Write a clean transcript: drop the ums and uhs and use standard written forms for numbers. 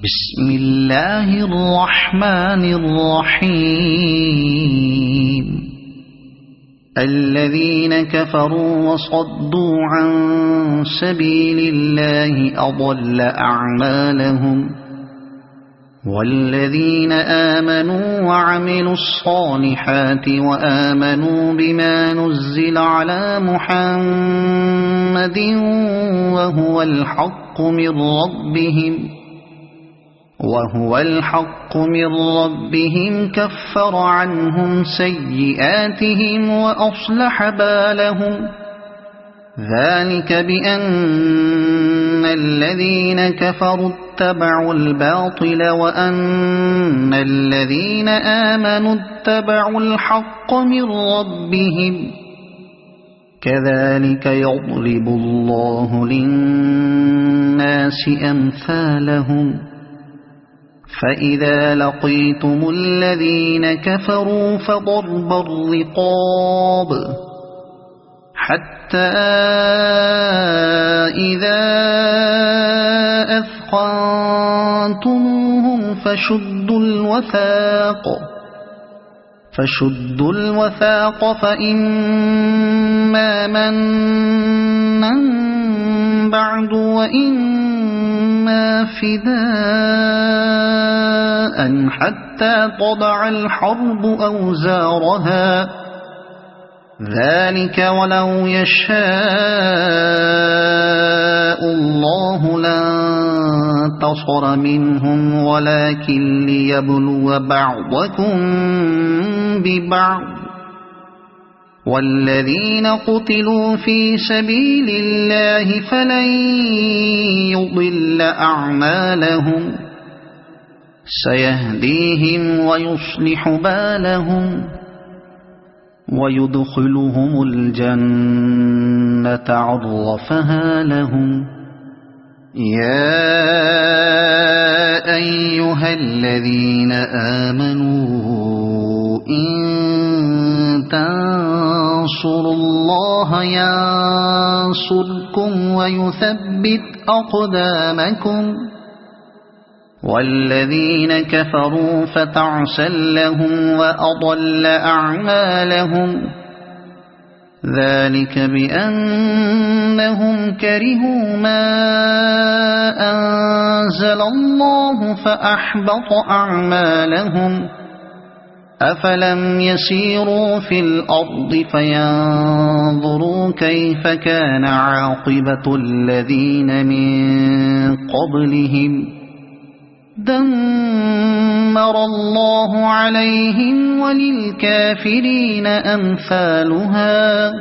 بسم الله الرحمن الرحيم الذين كفروا وصدوا عن سبيل الله أضل أعمالهم والذين آمنوا وعملوا الصالحات وآمنوا بما نزل على محمد وهو الحق من ربهم كفر عنهم سيئاتهم وأصلح بالهم ذلك بأن الذين كفروا اتبعوا الباطل وأن الذين آمنوا اتبعوا الحق من ربهم كذلك يضرب الله للناس أمثالهم فإذا لقيتم الذين كفروا فضرب الرقاب حتى إذا أثخنتموهم فشدوا الوثاق فإما منا بعد وإما فداء حتى تضع الحرب أوزارها ذلك ولو يشاء الله لانتصر منهم ولكن ليبلو بعضكم ببعض والذين قتلوا في سبيل الله فلن يضل أعمالهم سيهديهم ويصلح بالهم ويدخلهم الجنة عرفها لهم يا أيها الذين آمنوا إن تنصروا الله ينصركم ويثبت أقدامكم والذين كفروا فتعسا لهم وأضل أعمالهم ذلك بأنهم كرهوا ما أنزل الله فأحبط أعمالهم أفلم يسيروا في الأرض فينظروا كيف كان عاقبة الذين من قبلهم دمر الله عليهم وللكافرين أمثالها